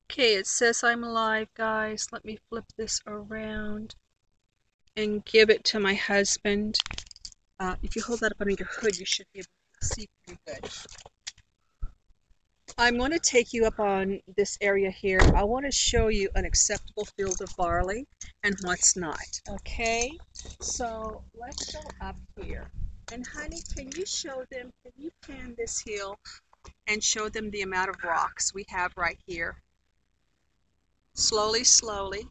Okay, it says I'm live, guys. Let me flip this around and give it to my husband. If you hold that up under your hood, you should be able to see pretty good. I'm going to take you up on this area here. I want to show you an acceptable field of barley and what's not. Okay, so let's go up here. And honey, can you show them, can you pan this hill and show them the amount of rocks we have right here? Slowly, slowly.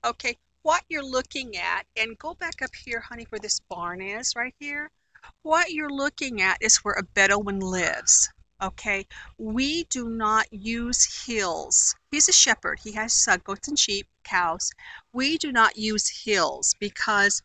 Okay, what you're looking at, and go back up here, honey, where this barn is right here. What you're looking at is where a Bedouin lives. Okay, we do not use hills. He's a shepherd. He has goats and sheep, cows. We do not use hills because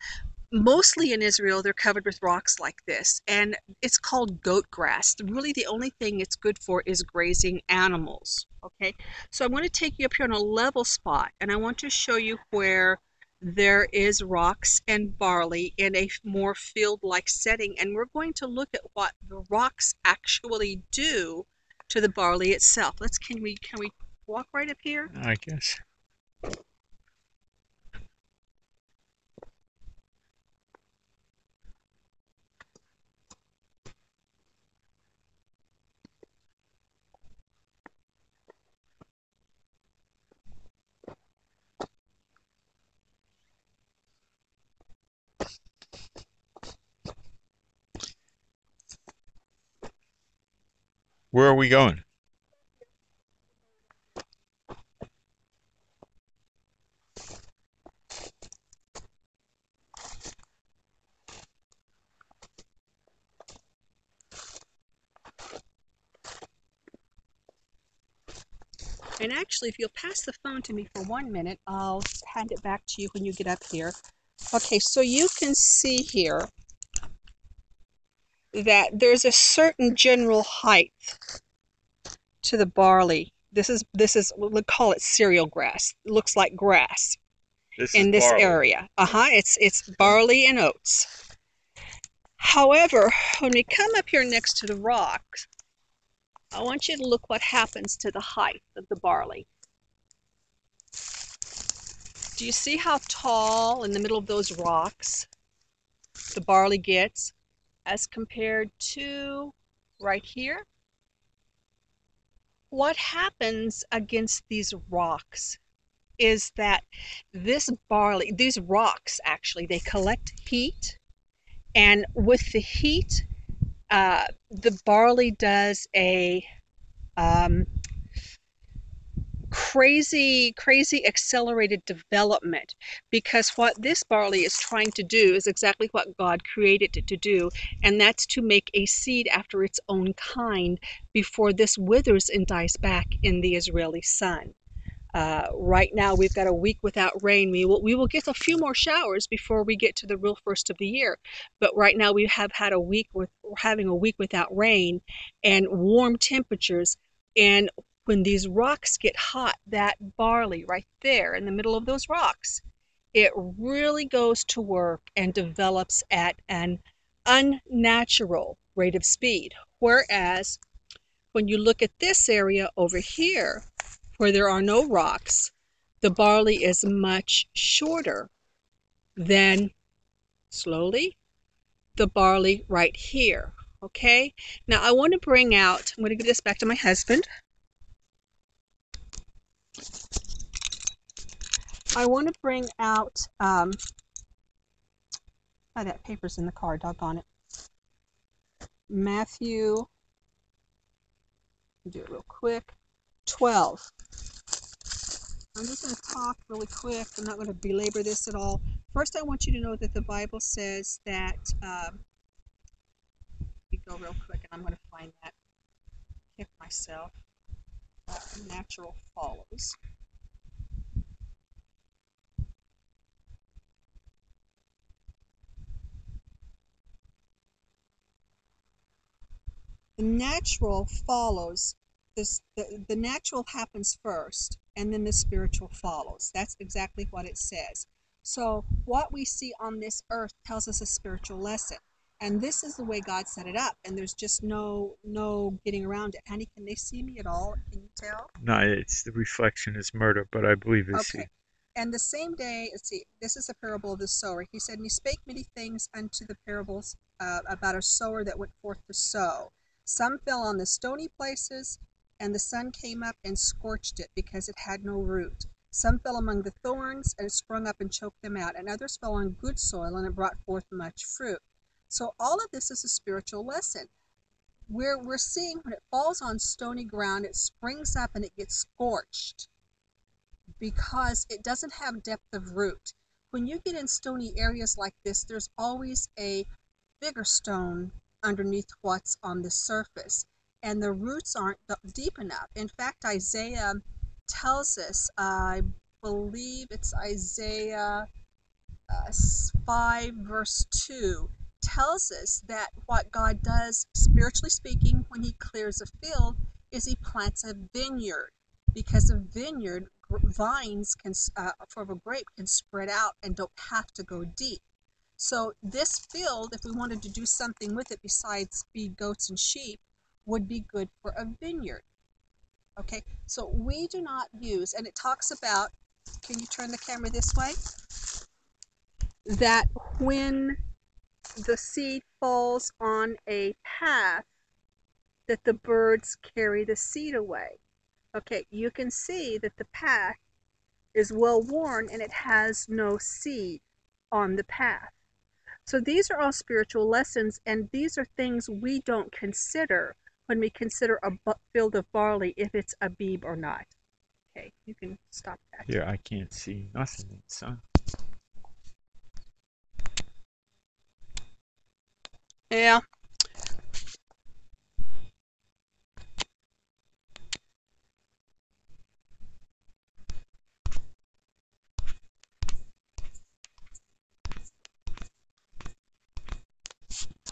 mostly in Israel they're covered with rocks like this, and it's called goat grass. Really, the only thing it's good for is grazing animals. Okay, so I'm going to take you up here on a level spot, and I want to show you where there is rocks and barley in a more field-like setting, and we're going to look at what the rocks actually do to the barley itself. Can we walk right up here? I guess. Where are we going? And actually, if you'll pass the phone to me for 1 minute, I'll hand it back to you when you get up here. Okay, so you can see here that there's a certain general height to the barley. This is we'll call it cereal grass. It looks like grass This is in this barley. area. It's barley and oats. However, when we come up here next to the rocks, I want you to look what happens to the height of the barley. Do you see how tall in the middle of those rocks the barley gets as compared to right here? What happens against these rocks is that this barley, these rocks actually, they collect heat, and with the heat, the barley does a um, crazy accelerated development, because what this barley is trying to do is exactly what God created it to do, and that's to make a seed after its own kind before this withers and dies back in the Israeli sun. Right now we've got a week without rain. We will get a few more showers before we get to the real first of the year, but right now we're having a week without rain and warm temperatures. And when these rocks get hot, that barley right there in the middle of those rocks, it really goes to work and develops at an unnatural rate of speed. Whereas when you look at this area over here, where there are no rocks, the barley is much shorter than, slowly, the barley right here. Okay, now I want to bring out, I'm going to give this back to my husband. I want to bring out, oh, that paper's in the car, doggone it. Matthew, do it real quick, 12. I'm just going to talk really quick. I'm not going to belabor this at all. First, I want you to know that the Bible says that, we go real quick, and I'm going to find that, kick myself, natural follows. The natural follows, the natural happens first, and then the spiritual follows. That's exactly what it says. So what we see on this earth tells us a spiritual lesson. And this is the way God set it up, and there's just no getting around it. Honey, can they see me at all? Can you tell? No, it's the reflection is murder, but I believe they see. Okay. And the same day, let's see, this is a parable of the sower. He said, and he spake many things unto the parables about a sower that went forth to sow. Some fell on the stony places, and the sun came up and scorched it because it had no root. Some fell among the thorns, and it sprung up and choked them out. And others fell on good soil, and it brought forth much fruit. So all of this is a spiritual lesson. We're seeing when it falls on stony ground, it springs up and it gets scorched because it doesn't have depth of root. When you get in stony areas like this, there's always a bigger stone underneath what's on the surface, and the roots aren't deep enough. In fact, Isaiah tells us, I believe it's Isaiah 5 verse 2, tells us that what God does, spiritually speaking, when he clears a field, is he plants a vineyard, because a vineyard vines can for a grape can spread out and don't have to go deep. So this field, if we wanted to do something with it besides feed goats and sheep, would be good for a vineyard. Okay, so we do not use, and it talks about, can you turn the camera this way, that when the seed falls on a path, that the birds carry the seed away. Okay, you can see that the path is well worn and it has no seed on the path. So these are all spiritual lessons, and these are things we don't consider when we consider a field of barley, if it's Aviv or not. Okay, you can stop that. Here, I can't see nothing in the sun. Yeah.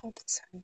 Hold it, son.